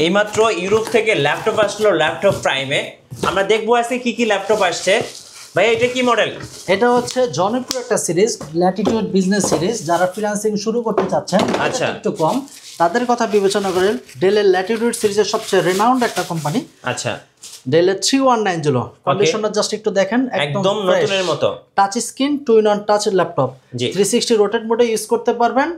এইমাত্র ইউরোপ থেকে ল্যাপটপ আসলো ল্যাপটপ প্রাইমে। আমরা দেখবো আজকে কি কি ল্যাপটপ আসছে। ভাই এটা কি মডেল? এটা হচ্ছে জনপ্রিয় একটা সিরিজ, ল্যাটিটিউড বিজনেস সিরিজ। যারা ফ্রিল্যান্সিং শুরু করতে চাচ্ছেন, আচ্ছা, একটু কম, তাদের কথা বিবেচনা করেন। ডেলের ল্যাটিটিউড সিরিজের সবচেয়ে রেনাউন্ড একটা কোম্পানি। আচ্ছা, ডেলের 3190 কন্ডিশনটা জাস্ট একটু দেখেন, একদম নতুনের মতো। Touch screen, two in one touch laptop, 360 rotate মোডে ইউজ করতে পারবেন।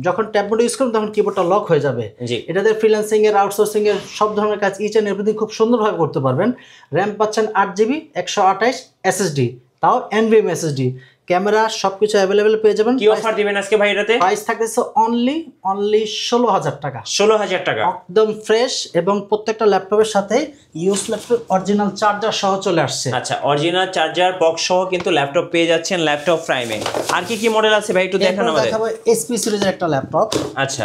যখন ট্যাব মোডে ইউজ করবেন তখন কিবোর্ডটা লক হয়ে যাবে। এটাতে ফ্রিল্যান্সিং এর, আউটসোর্সিং এর সব ধরনের কাজ ইচ এন্ড এভরিথিং খুব সুন্দরভাবে করতে পারবেন। র্যাম পাচ্ছেন 8GB, 128 SSD, তাও NVMe SSD। ক্যামেরা সবকিছু অ্যাভেলেবেল পেয়ে যাবেন। কি অফার দিবেন আজকে ভাই এটাতে? প্রাইস থাকতেছে অনলি 16,000 টাকা। 16,000 টাকা, একদম ফ্রেশ। এবং প্রত্যেকটা ল্যাপটপের সাথে ইউএস ল্যাপটপ অরিজিনাল চার্জার সহ চলে আসছে। আচ্ছা, অরিজিনাল চার্জার বক্স সহ কিন্তু ল্যাপটপ পেয়ে যাচ্ছেন ল্যাপটপ প্রাইমে। আর কি কি মডেল আছে ভাই একটু দেখান আমাদের। দেখাবো এসপি সিরিজের একটা ল্যাপটপ। আচ্ছা,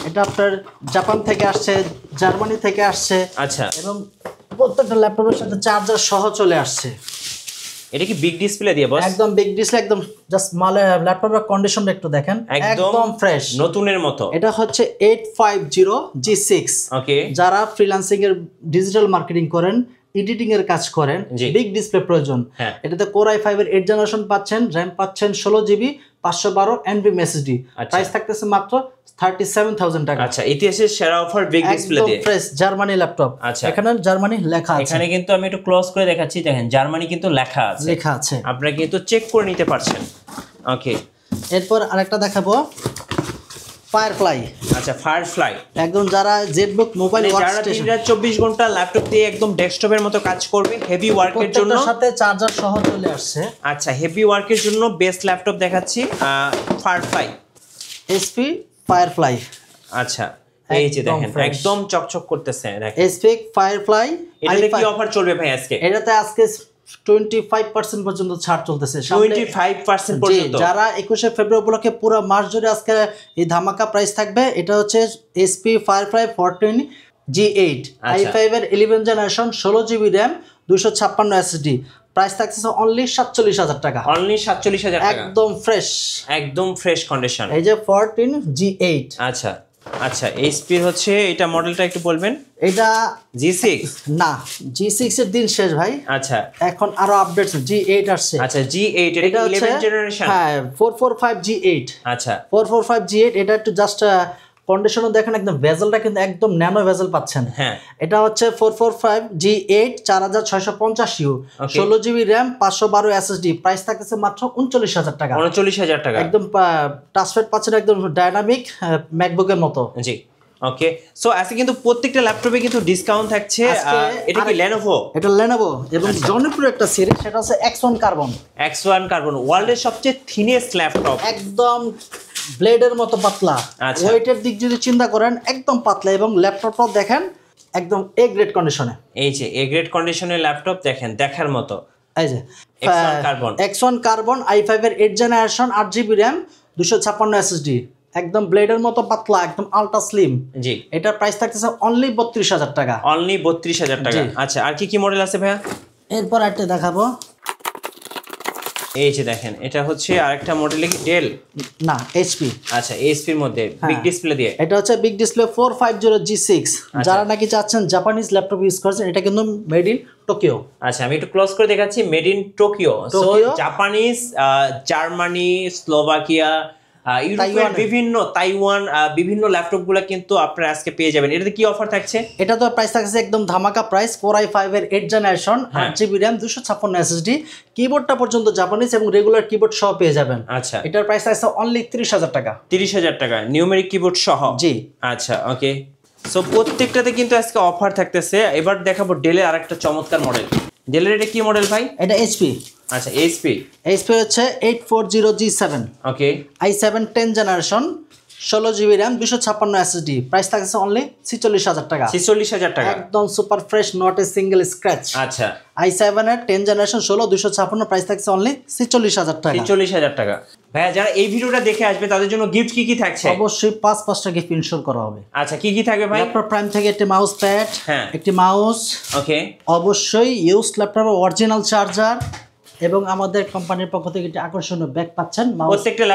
এটা আপনার জাপান থেকে আসছে, জার্মানি থেকে আসছে। আচ্ছা, এবং প্রত্যেকটা ল্যাপটপের সাথে চার্জার সহ চলে আসছে। এটা কি বিগ ডিসপ্লে দিয়ে বস? একদম বিগ ডিসপ্লে, একদম জাস্ট মালে ল্যাপটপের কন্ডিশনটা একটু দেখেন, একদম ফ্রেশ নতুনের মতো। এটা হচ্ছে 850G6। ওকে, যারা ফ্রিল্যান্সিং এর ডিজিটাল মার্কেটিং করেন, এডিটিং এর কাজ করেন, বিগ ডিসপ্লে প্রয়োজন, এটাতে Core i5 এর 8th জেনারেশন পাচ্ছেন, র্যাম পাচ্ছেন 16GB, 512 NVMe SSD। প্রাইস থাকতেছে মাত্র 37,000 টাকা। আচ্ছা, ইতিহাসের সেরা অফার বিগ ডিসপ্লে দিয়ে, একদম ফ্রেশ জার্মানি ল্যাপটপ। আচ্ছা, এখানে জার্মানি লেখা আছে। এখানে কিন্তু আমি একটু ক্লোজ করে দেখাচ্ছি, দেখেন জার্মানি কিন্তু লেখা আছে। আপনারা কিন্তু চেক করে নিতে পারছেন। ওকে, এরপর আরেকটা দেখাবো, ফায়ারফ্লাই। আচ্ছা, ফায়ারফ্লাই একদম যারা জেটবুক মোবাইল যারা 24 ঘন্টা ল্যাপটপ দিয়ে একদম ডেস্কটপের মতো কাজ করবে, হেভি ওয়ার্কের জন্য, সাথে চার্জার সহ চলে আসছে। আচ্ছা, হেভি ওয়ার্কের জন্য বেস্ট ল্যাপটপ দেখাচ্ছি, ফায়ারফ্লাই, এসপি ফায়ারফ্লাই। আচ্ছা, এই যে দেখেন একদম চকচক করতেছে। দেখেন এসপি ফায়ারফ্লাই। এটাতে কি অফার চলবে ভাই আজকে? এটাতে আজকে 25% পর্যন্ত ছাড় চলতেছে। 25% পর্যন্ত। যারা 21শে ফেব্রুয়ারি উপলক্ষে পুরো মাস জুড়ে আজকে এই ধামাকা প্রাইস থাকবে। এটা হচ্ছে এসপি ফায়ারফ্লাই 14G8, i5 এর 11th generation, 16GB RAM, 256 SSD। Price থাকছে অনলি 47,000 টাকা। অনলি 47,000 টাকা, একদম ফ্রেশ, একদম ফ্রেশ কন্ডিশন। এই যে 14G8। আচ্ছা, আচ্ছা, এইচপি হচ্ছে এটা মডেলটা একটু বলবেন। এটা G6 না, G6 এর দিন শেষ ভাই। আচ্ছা, এখন আরো আপডেট G8 আসছে। আচ্ছা, G8 এটা 11th জেনারেশন। হ্যাঁ, 445G8। আচ্ছা, 445G8। এটা একটু জাস্ট কন্ডিশনও দেখেন, একদম ভেজেলটা কিন্তু একদম ন্যানো ভেজেল পাচ্ছেন। হ্যাঁ, এটা হচ্ছে 445G8, 4650U, 16GB RAM, 512 SSD। Price থাকতেছে মাত্র 39,000 টাকা। 39,000 টাকা, একদম টাচপ্যাড পাচ্ছেন, একদম ডাইনামিক ম্যাকবুকের মতো। জি, ওকে। সো আজকে কিন্তু প্রত্যেকটা ল্যাপটপে কিন্তু ডিসকাউন্ট থাকছে। এটা কি Lenovo? এটা Lenovo এবং জনপ্রিয় একটা সিরিজ, সেটা হচ্ছে X1 কার্বন। X1 কার্বন ওয়ার্ল্ডের সবচেয়ে থিনেস্ট ল্যাপটপ, একদম ব্লেডের মতো পাতলা। ওয়েটের দিক যদি চিন্তা করেন একদম পাতলা, এবং ল্যাপটপটাও দেখেন একদম এ গ্রেড কন্ডিশনে। এই যে এ গ্রেড কন্ডিশনের ল্যাপটপ দেখেন, দেখার মতো। এই যে X1 কার্বন, i5 এর 8th generation, 8GB RAM, 256 SSD। একদম ব্লেডের মতো পাতলা, একদম আলট্রা স্লিম। জি, এটার প্রাইস থাকতেছে অনলি 32,000 টাকা। অনলি 32,000 টাকা। আচ্ছা, আর কি কি মডেল আছে ভাইয়া? এরপর একটা দেখাবো, এই যে দেখেন এটা হচ্ছে আরেকটা মডেল, কি ডেল না এইচপি। আচ্ছা, এইচপির মধ্যে বিগ ডিসপ্লে দিয়ে। এটা হচ্ছে বিগ ডিসপ্লে 450G6। যারা নাকি চাচ্ছেন জাপানিজ ল্যাপটপ ইউজ করছেন, এটা কিন্তু মেড ইন টোকিও। আচ্ছা, আমি একটু ক্লোজ করে দেখাচ্ছি, made in Tokyo. So Japanese, Germany, Slovakia, ইউরোপের বিভিন্ন, তাইওয়ান, বিভিন্ন ল্যাপটপ গুলো কিন্তু আপনারা আজকে পেয়ে যাবেন। এটাতে কি অফার থাকছে? এটা তো প্রাইস থাকছে একদম ধামাকা প্রাইস। Core i5 এর 8th generation, 8GB RAM, 256 SSD। কিবোর্ডটা পর্যন্ত জাপানিজ এবং রেগুলার কিবোর্ড সহ পেয়ে যাবেন। আচ্ছা, এটার প্রাইস থাকছে অনলি 30,000 টাকা। 30,000 টাকা, নিউমেরিক কিবোর্ড সহ। জি, আচ্ছা, ওকে। সো প্রত্যেকটাতে কিন্তু আজকে অফার থাকতেছে। এবার দেখাবো ডেলের আরেকটা চমৎকার মডেল। ডেলের এটা কি মডেল ভাই? এটা এইচপি। আচ্ছা, এইচপি হচ্ছে 840G7, ওকে, i7 10th generation, 16GB RAM, 256 SSD। Price থাকছে অনলি 46,000 টাকা। 46,000 টাকা, একদম super fresh, not a single scratch. আচ্ছা, i7 এর 10th জেনারেশন, 16, 256। প্রাইস থাকছে অনলি 46,000 টাকা। 46,000 টাকা। ভাইয়া যারা এই ভিডিওটা দেখে আসবে তাদের জন্য গিফট কি কি থাকছে? অবশ্যই 5টা গিফট ইনশোর করা হবে। আচ্ছা, কি কি থাকবে ভাই? ল্যাপটপ প্রাইম থেকে একটি মাউস প্যাড, একটি মাউস, ওকে, অবশ্যই ইউজ ল্যাপটপের অরিজিনাল চার্জার, এবং আমাদের কোম্পানির পক্ষ থেকে একটি আকর্ষণীয় ব্যাগ পাচ্ছেন প্রত্যেকটা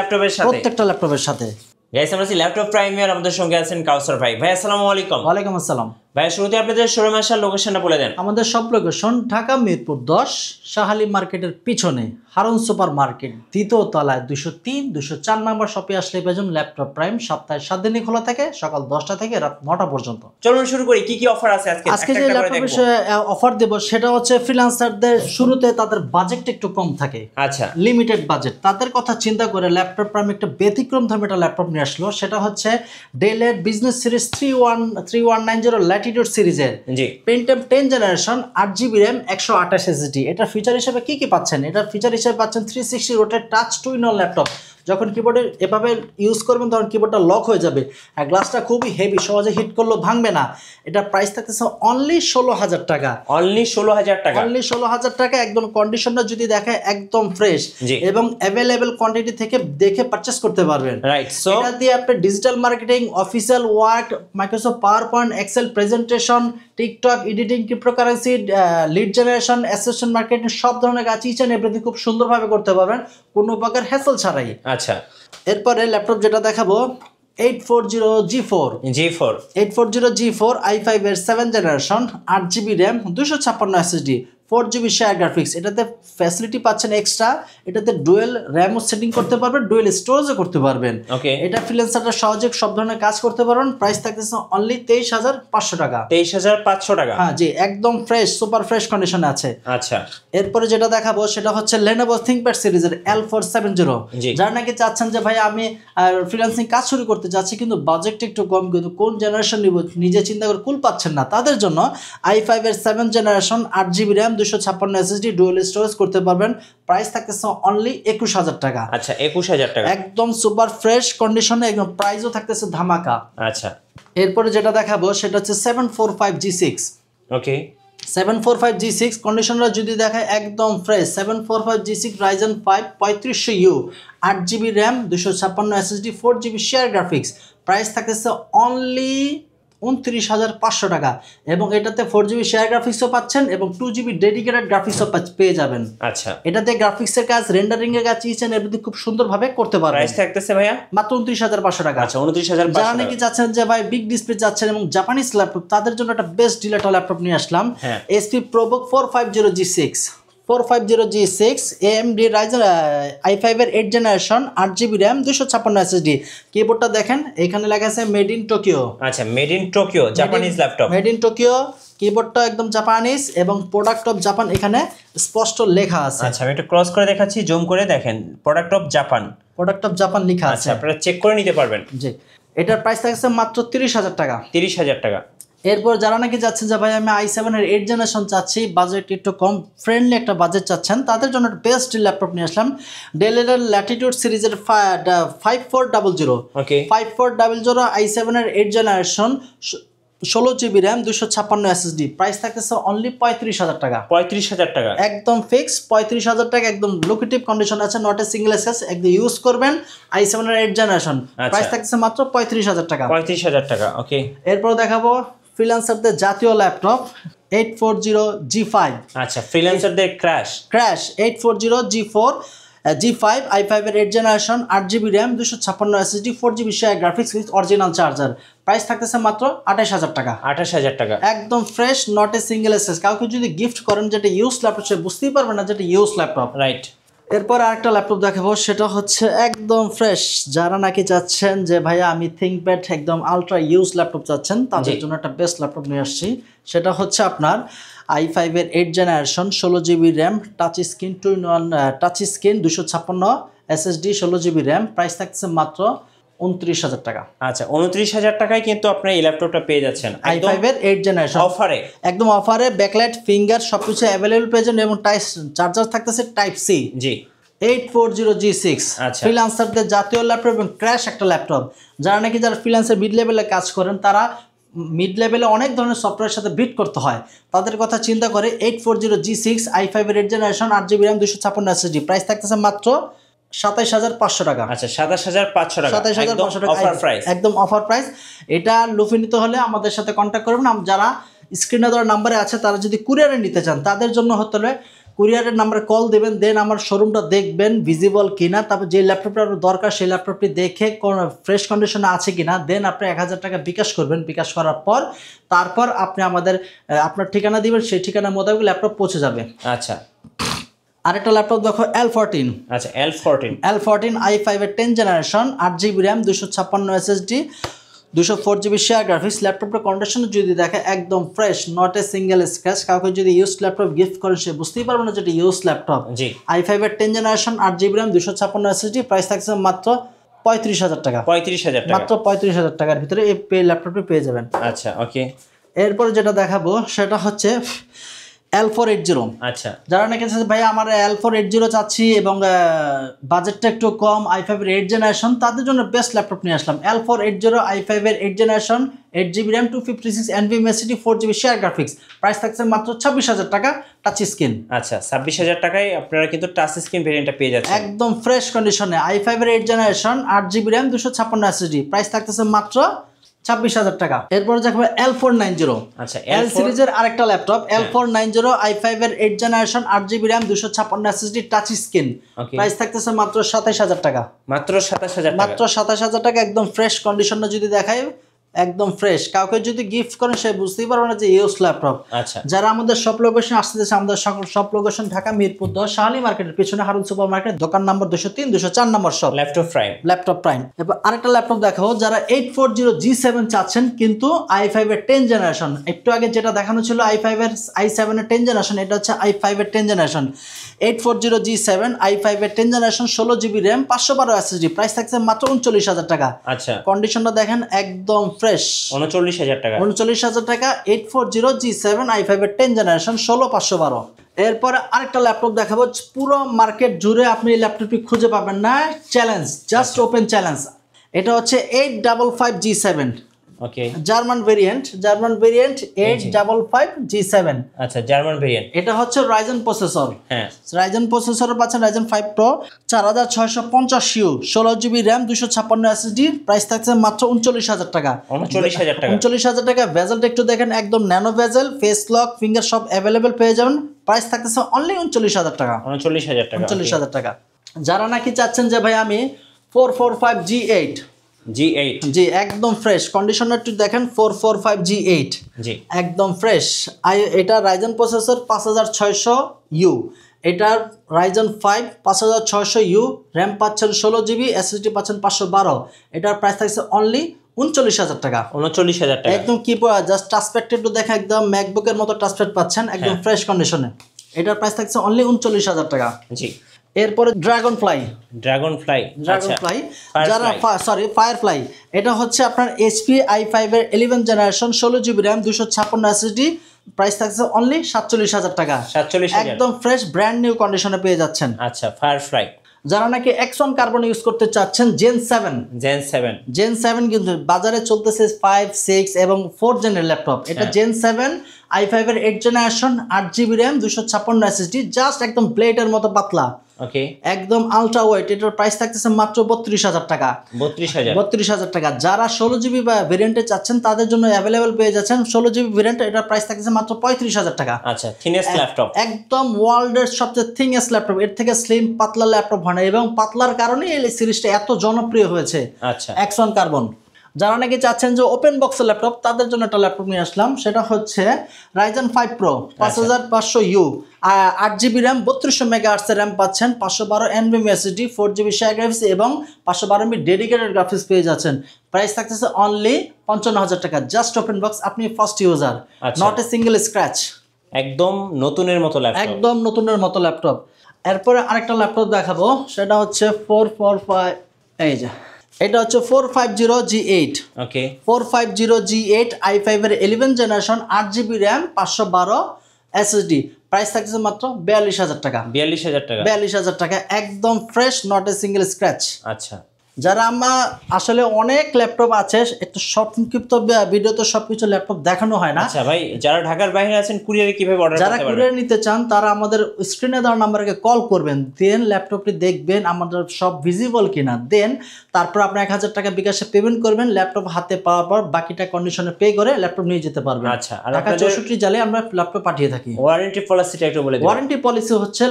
ল্যাপটপের সাথে। গাইস আমরা আছি ল্যাপটপ প্রাইমিয়ার, আমাদের সঙ্গে আছেন কাউসার ভাই। ভাই আসসালামু আলাইকুম। ওয়ালাইকুম আসসালাম ভাই, শুরুতে আপনাদের শোরুমে আসার লোকেশনটা বলে দেন। আমাদের সব লোকেশন ঢাকা মিরপুর 10 শাহালি মার্কেটের পিছনে হারুন সুপার মার্কেট, দ্বিতীয় তলায় 203 204 নম্বর শপে আসলে পেয়ে যাবেন ল্যাপটপ প্রাইম। সপ্তাহে 7 দিনই খোলা থাকে, সকাল 10টা থেকে রাত 9টা পর্যন্ত। চলুন শুরু করি, কি কি অফার আছে আজকে। আজকে যে ল্যাপটপ বিষয়ে অফার দেব সেটা হচ্ছে ফ্রিল্যান্সারদের শুরুতে তাদের বাজেটটা একটু কম থাকে, আচ্ছা লিমিটেড বাজেট, তাদের কথা চিন্তা করে ল্যাপটপ প্রাইম একটা ব্যতিক্রম ধর্মী একটা ল্যাপটপ নিয়ে আসলো। সেটা হচ্ছে ডেলের বিজনেস সিরিজ 3190 ল্যাটিটিউড সিরিজের Pentium 10 generation 8GB RAM 128 SSD। এটার ফিচার হিসেবে কি কি পাচ্ছেন? এটার ফিচার হিসেবে পাচ্ছেন 360 রোটেট টাচ টু-ইন-ওয়ান ল্যাপটপ। যখন কিবোর্ডে এভাবে ইউজ করবেন তখন কিবোর্ডটা লক হয়ে যাবে, আর গ্লাসটা খুবই হেভি, সহজে হিট করলেও ভাঙবে না। এটা প্রাইস থাকতেছে অনলি 16,000 টাকা। অনলি 16,000 টাকা। অনলি 16,000 টাকা। একদম কন্ডিশনটা যদি দেখায় একদম ফ্রেশ এবং অ্যাভেলেবেল কোয়ান্টিটি থেকে দেখে পারচেস করতে পারবেন। রাইট। সো এটা দিয়ে আপনি digital marketing, official work, Microsoft power point, Excel presentation, TikTok, editing, cryptocurrency, lead generation, association marketing সব ধরনের কাজ ইচেন এভরিথিং খুব সুন্দরভাবে করতে পারবেন কোনো প্রকার হ্যাসেল ছাড়াই। আচ্ছা, এরপরে ল্যাপটপ যেটা দেখাবো 840G4 840G4 i5 এর 7 generation 8GB RAM 256 SSD 4GB share graphics. এটাতে ফ্যাসিলিটি পাচ্ছেন এক্সট্রা, এটাতে ডুয়েল র্যামও সেটিং করতে পারবেন, ডুয়েল স্টোরেজও করতে পারবেন। ওকে, এটা ফ্রিল্যান্সাররা সহজে সব ধরনের কাজ করতে পারবেন। প্রাইস থাকতেছে অনলি 23,500 টাকা। 23,500 টাকা। হ্যাঁ জি, একদম ফ্রেশ, সুপার ফ্রেশ কন্ডিশনে আছে। আচ্ছা, এরপরে যেটা দেখাবো সেটা হচ্ছে Lenovo ThinkPad সিরিজের L470। যারা নাকি চাচ্ছেন যে ভাই আমি ফ্রিল্যান্সিং কাজ শুরু করতে যাচ্ছি কিন্তু বাজেটটা একটু কম, কিন্তু কোন জেনারেশন নিব নিজে চিন্তা করে কুল পাচ্ছেন না, তাদের জন্য i5 এর 7 generation 8GB RAM 256 SSD dual storage করতে পারবেন। প্রাইস থাকতেছে অনলি 21,000 টাকা। আচ্ছা, 21,000 টাকা, একদম সুপার ফ্রেশ কন্ডিশনে, একদম প্রাইসও থাকতেছে ধামাকা। আচ্ছা, এরপরে যেটা দেখাবো সেটা হচ্ছে 745G6। ওকে, 745G6 কন্ডিশনার যদি দেখায় একদম fresh. 745G6 Ryzen 5 3500U 8GB RAM 256 SSD 4GB share graphics. Price থাকতেছে অনলি 29,500 টাকা এবং এটাতে 4GB শেয়ার গ্রাফিক্সও পাচ্ছেন এবং 2GB ডেডিকেটেড গ্রাফিক্সও পেয়ে যাবেন। আচ্ছা, এটাতে গ্রাফিক্সের কাজ, রেন্ডারিং এর কাজ ইচেন এভরিথিং খুব সুন্দরভাবে করতে পারবেন। প্রাইস থাকতেছে ভাইয়া মাত্র 29,500 টাকা। আচ্ছা, 29,500। যারা নাকি চাচ্ছেন যে ভাই বিগ ডিসপ্লে চাচ্ছেন এবং জাপানিজ ল্যাপটপ, তাদের জন্য একটা বেস্ট ডিলার ল্যাপটপ নিয়ে আসলাম। HP ProBook 450G6 AMD Ryzen i5 এর 8 জেনারেশন 8GB র্যাম 256 SSD। কিবোর্ডটা দেখেন, এখানে লেখা আছে মেড ইন টোকিও। আচ্ছা, made in Tokyo, Japanese laptop, made in Tokyo. কিবোর্ডটা একদম জাপানিজ এবং প্রোডাক্ট অফ জাপান এখানে স্পষ্ট লেখা আছে। আচ্ছা, আমি একটু ক্রস করে দেখাচ্ছি, জুম করে দেখেন, product of Japan, product of Japan লেখা আছে। আচ্ছা, আপনারা চেক করে নিতে পারবেন। জি, এটার প্রাইস থাকছে মাত্র 30,000 টাকা। 30,000 টাকা। এরপর যারা নাকি যাচ্ছেন যে ভাই আমি i7 এর 8 জেনারেশন চাচ্ছি, বাজেট একটু কম ফ্রেন্ডলি একটা বাজেট চাচ্ছেন, তাদের জন্য বেস্ট ল্যাপটপ নিয়ে আসলাম। ডেলের ল্যাটিটিউড সিরিজের 5400। ওকে, 5400 i7 এর 8 generation 16GB RAM 256 SSD। Price থাকতেছে অনলি 35,000 টাকা। 35,000 টাকা, একদম ফিক্স 35,000 টাকা। একদম লুকেটিভ কন্ডিশন আছে, নট এ সিঙ্গেল স্ক্র্যাচ, একদম ইউজ করবেন। i7 এর 8 জেনারেশন প্রাইস থাকতেছে মাত্র 35,000 টাকা। 35,000 টাকা। ওকে, এরপর দেখাবো ফ্রিল্যান্সারদের জাতীয় ল্যাপটপ 840G5। আচ্ছা, ফ্রিল্যান্সারদের ক্র্যাশ 840G5 i5 এর 8 generation 8GB RAM 256 SSD 4GB share graphics with original charger. Price থাকতেছে মাত্র 28,000 টাকা। 28,000 টাকা, একদম fresh, not a single scratch. কাউকে যদি গিফট করেন যেটা ইউজ ল্যাপটপ, সে বুঝতেই পারবে না যেটা ইউজ ল্যাপটপ। রাইট। এরপর আরেকটা ল্যাপটপ দেখাবো, সেটা হচ্ছে একদম ফ্রেশ। যারা নাকি চাচ্ছেন যে ভাইয়া আমি ThinkPad একদম আলট্রা ইউজ ল্যাপটপ চাচ্ছেন, তাদের জন্য একটা বেস্ট ল্যাপটপ নিয়ে আসছি। সেটা হচ্ছে আপনার i5 এর 8 generation 16GB RAM touch screen 2-in-1 touch screen 256 SSD 16GB RAM. Price থাকছে মাত্র 29,000 টাকা। আচ্ছা, 29,000 টাকায় কিন্তু আপনি এই ল্যাপটপটা পেয়ে যাচ্ছেন i5 এর 8 জেনারেশন অফারে, একদম অফারে। ব্যাকলাইট, ফিঙ্গার সবকিছু অ্যাভেলেবল পেয়ে যাবেন এবং চার্জার থাকতেছে টাইপ সি। জি, 840G6 ফ্রিল্যান্সারদের জাতীয় ল্যাপটপ এবং ক্র্যাশ একটা ল্যাপটপ। যারা নাকি ফ্রিল্যান্সার মিড লেভেলে কাজ করেন, তারা মিড লেভেলে অনেক ধরনের সফটওয়্যারের সাথে বিট করতে হয়, তাদের কথা চিন্তা করে 840G6 i5 এর 8 generation 8GB RAM 256 SSD। Price থাকতেছে মাত্র 27,500 টাকা। আচ্ছা, 27,500 টাকা, 27,500 টাকা অফার প্রাইস, একদম অফার প্রাইস। এটা লুফে নিতে হলে আমাদের সাথে কন্ট্যাক্ট করবেন। যারা স্ক্রিনে দেওয়ার নাম্বারে আছে, তারা যদি কুরিয়ারে নিতে চান, তাদের জন্য হতে হলে কুরিয়ারের নাম্বারে কল দেবেন, দেন আমার শোরুমটা দেখবেন ভিজিবল কিনা, তারপর যে ল্যাপটপটা দরকার সেই ল্যাপটপটি দেখে ফ্রেশ কন্ডিশনে আছে কিনা, দেন আপনি 1000 টাকা বিকাশ করবেন। বিকাশ করার পর তারপর আপনি আপনার ঠিকানা দিবেন, সেই ঠিকানা মোতাবেক ল্যাপটপ পৌঁছে যাবে। আচ্ছা, আরেকটা ল্যাপটপ দেখো L14। আচ্ছা, L14 i5 এর 10 generation, 8GB RAM, 256 SSD, 204GB share graphics. ল্যাপটপের কন্ডিশন যদি দেখে একদম fresh, not a single scratch. কাউকে যদি ইউজ ল্যাপটপ গিফট করেন সে বুঝতেই পারবে না যেটা ইউজ ল্যাপটপ। i5 এর 10 generation, 8GB RAM, 256 SSD, price থাকছে মাত্র 35,000 টাকা। 35,000 টাকা, মাত্র 35,000 টাকার ভিতরে এই ল্যাপটপটি পেয়ে যাবেন। আচ্ছা, ওকে। এরপরে যেটা দেখাবো সেটা হচ্ছে L480। আচ্ছা, যারা নাকি ভাই আমার L480 চাচ্ছি এবং বাজেটটা একটু কম, i5 এর 8 জেনারেশন, তাদের জন্য বেস্ট ল্যাপটপ নিয়ে আসলাম। L480 i5 এর 8 generation, 8GB RAM, 256 NVMe SSD, 4GB share graphics. Price থাকছে মাত্র 26,000 টাকা, টাচ স্ক্রিন। আচ্ছা, 26,000 টাকায় আপনারা কিন্তু টাচ স্ক্রিন ভেরিয়েন্টটা পেয়ে যাচ্ছেন একদম ফ্রেশ কন্ডিশনে। i5 এর 8 generation, 8GB RAM, 256 SSD, price থাকতেছে মাত্র 26,000 টাকা। এরপর দেখবো L490। আচ্ছা, L সিরিজের আরেকটা ল্যাপটপ L490, i5 এর 8 generation, 8GB RAM, 256 SSD, touch screen. Price থাকতেছে মাত্র 27,000 টাকা। মাত্র 27,000 টাকা, মাত্র 27,000 টাকা। একদম ফ্রেশ কন্ডিশনটা যদি দেখাই একদম ফ্রেশ, কাউকে যদি গিফট করেন সে বুঝতেই পারবে না যে ইউজ ল্যাপটপ। আচ্ছা, যারা আমাদের সব লোকেশন আসতেছে, আমাদের সব লোকেশন ঢাকা মিরপুর 10 শাহালি মার্কেটের পিছনে হারুন সুপার মার্কেট, দোকান নম্বর 203, 204 নম্বর শপ, ল্যাপটপ প্রাইম। এবার আরেকটা ল্যাপটপ দেখাবো যারা 840G7 চাচ্ছেন কিন্তু i5 এর 10 জেনারেশন। একটু আগে যেটা দেখানো ছিল i5 এর i7 এর 10 জেনারেশন, এটা হচ্ছে i5 এর 10 জেনারেশন। 840G7 i5 এর 10 generation, 16GB RAM, 512 SSD, price থাকছে মাত্র 39,000 টাকা। আচ্ছা, কন্ডিশনটা দেখেন একদম ফ্রেশ, 39,000 টাকা। 39,000 টাকা। 840G7 i5 এর 10 জেনারেশন, 16512। এরপরে আরেকটা ল্যাপটপ দেখাবো, পুরো মার্কেট জুড়ে আপনি এই ল্যাপটপটি খুঁজে পাবেন না। Challenge, just open challenge. এটা হচ্ছে 855G7, ওকে, জার্মান ভেরিয়েন্ট 855G7। আচ্ছা, জার্মান ভেরিয়েন্ট। এটা হচ্ছে রাইজেন প্রসেসর। হ্যাঁ, রাইজেন প্রসেসর পাচ্ছেন Ryzen 5 Pro, 4650U, 16GB RAM, 256 SSD, price থাকছে মাত্র 39,000 টাকা। 39,000 টাকা, 39,000 টাকা। ভেজেলটা একটু দেখেন, একদম nano bezel, face lock, finger সব অ্যাভেলেবেল পেয়ে যাবেন। প্রাইস থাকতেছে অনলি 39,000 টাকা। 39,000 টাকা, 39,000 টাকা। যারা নাকি চাচ্ছেন যে ভাই আমি 445G8, জি একদম ফ্রেশ কন্ডিশনার একটু দেখেন, 445G8 জি একদম ফ্রেশ। এটা রাইজেন প্রসেসর 5600U, এটার রাইজেন 5 5600U, র্যাম পাচ্ছেন 16GB, SSD পাচ্ছেন 512। এটার প্রাইস থাকছে অনলি 39,000 টাকা। 39,000 টাকা। একদম কি জাস্ট টাচপ্যাডটা একটু দেখেন, একদম ম্যাকবুকের মতো টাচপ্যাড পাচ্ছেন, একদম ফ্রেশ কন্ডিশনে। এটার প্রাইস থাকছে অনলি 39,000 টাকা। জি। এরপরে ড্রাগনফ্লাই, যারা ফায়ারফ্লাই, এটা হচ্ছে আপনার HP i5 এর 11 generation, 16GB RAM, 256 SSD, price থাকছে অনলি 47,000 টাকা। 47,000, একদম ফ্রেশ ব্র্যান্ড নিউ কন্ডিশনে পেয়ে যাচ্ছেন। আচ্ছা, ফায়ারফ্লাই। যারা নাকি X1 কার্বন ইউজ করতে চাচ্ছেন, Gen 7 কিন্তু বাজারে চলতেছে 5, 6 এবং 4 জেনের ল্যাপটপ। এটা Gen 7 i5 এর 8 generation, 8GB RAM, 256 SSD, just একদম ব্লেডের মতো পাতলা, ওকে, একদম আলট্রা ওয়েট। এটার প্রাইস থাকতেছে মাত্র 32,000 টাকা। 32,000 টাকা। যারা 16GB বা ভেরিয়েন্টে চাচ্ছেন তাদের জন্য অ্যাভেলেবেল পেয়ে যাচ্ছেন 16GB ভেরিয়েন্ট। এটার প্রাইস থাকতেছে মাত্র 35,000 টাকা। আচ্ছা, থিনেস্ট ল্যাপটপ, একদম ওয়ার্ল্ডের সবচেয়ে থিনেস্ট ল্যাপটপ। এর থেকে স্লিম পাতলা ল্যাপটপ হয় না, এবং পাতলার কারণেই এই সিরিজটা এত জনপ্রিয় হয়েছে। আচ্ছা, X1 কার্বন। যারা নাকি চাচ্ছেন যে ওপেন বক্সের ল্যাপটপ, তাদের জন্য একটা ল্যাপটপ নিয়ে আসলাম, সেটা হচ্ছে Ryzen 5 Pro, 5500U, 8GB RAM, 3200 MHz RAM পাচ্ছেন, 512 NVMe SSD, 4GB share graphics এবং 512 MB ডেডিকেটেড গ্রাফিক্স পেয়ে যাচ্ছেন। প্রাইস থাকতেছে অনলি 55,000 টাকা। জাস্ট ওপেন বক্স, আপনি first user, not a single scratch, একদম নতুনের মতো ল্যাপটপ। এরপরে আরেকটা ল্যাপটপ দেখাবো, সেটা হচ্ছে 445, এই যে এটা হচ্ছে 450G8, ওকে, 450G8 i5 এর 11 generation, 8GB RAM, 512 SSD, price থাকছে মাত্র 42,000 টাকা। 42,000 টাকা, 42,000 টাকা। একদম fresh, not a single scratch. আচ্ছা, যারা আমরা আসলে অনেক ল্যাপটপ আছে, একটু সংক্ষিপ্ত ভিডিওতে সবকিছু ল্যাপটপ দেখানো হয় না। আচ্ছা ভাই, যারা ঢাকার বাইরে আছেন কুরিয়ারে কিভাবে অর্ডার করতে পারবেন? যারা কুরিয়ার নিতে চান তারা আমাদের স্ক্রিনে দেওয়া নাম্বারকে কল করবেন, দেন ল্যাপটপটি দেখবেন আমাদের সব ভিজিবল কিনা, দেন তারপর আপনি 1000 টাকা বিকাশে পেমেন্ট করবেন, ল্যাপটপ হাতে পাওয়ার পর বাকিটা কন্ডিশনে পে করে ল্যাপটপ নিয়ে যেতে পারবেন। আচ্ছা, আর ঢাকা 64 জেলায় আমরা ল্যাপটপ পাঠিয়ে থাকি। ওয়ারেন্টি পলিসিটা একটু বলে দিন। ওয়ারেন্টি পলিসি হচ্ছে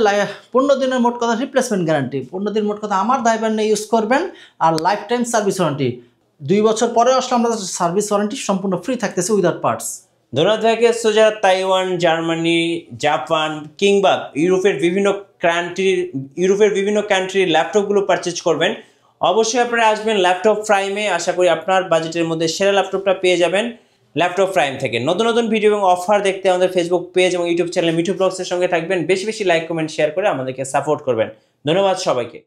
15 দিনের মোট কথা রিপ্লেসমেন্ট গ্যারান্টি, 15 দিন মোট কথা আমার দায়ভার নিয়ে ইউজ করবেন, আর লাইফ টাইম সার্ভিস ওয়ারেন্টি 2 বছর পরে আসলে আমাদের সার্ভিস ওয়ারেন্টি সম্পূর্ণ ফ্রি থাকতেছে উইদাউট পার্টস। ধন্যবাদ ভাইকে। সো যারা তাইওয়ান, জার্মানি, জাপান কিংবা ইউরোপের বিভিন্ন কান্ট্রির ল্যাপটপগুলো পারচেজ করবেন, অবশ্যই আপনারা আসবেন ল্যাপটপ প্রাইমে। আশা করি আপনার বাজেটের মধ্যে সেরা ল্যাপটপটা পেয়ে যাবেন ল্যাপটপ প্রাইম থেকে। নতুন নতুন ভিডিও এবং অফার দেখতে আমাদের ফেসবুক পেজ এবং ইউটিউব চ্যানেল মিঠু ব্লগসের সঙ্গে থাকবেন। বেশি বেশি লাইক, কমেন্ট, শেয়ার করে আমাদেরকে সাপোর্ট করবেন। ধন্যবাদ সবাইকে।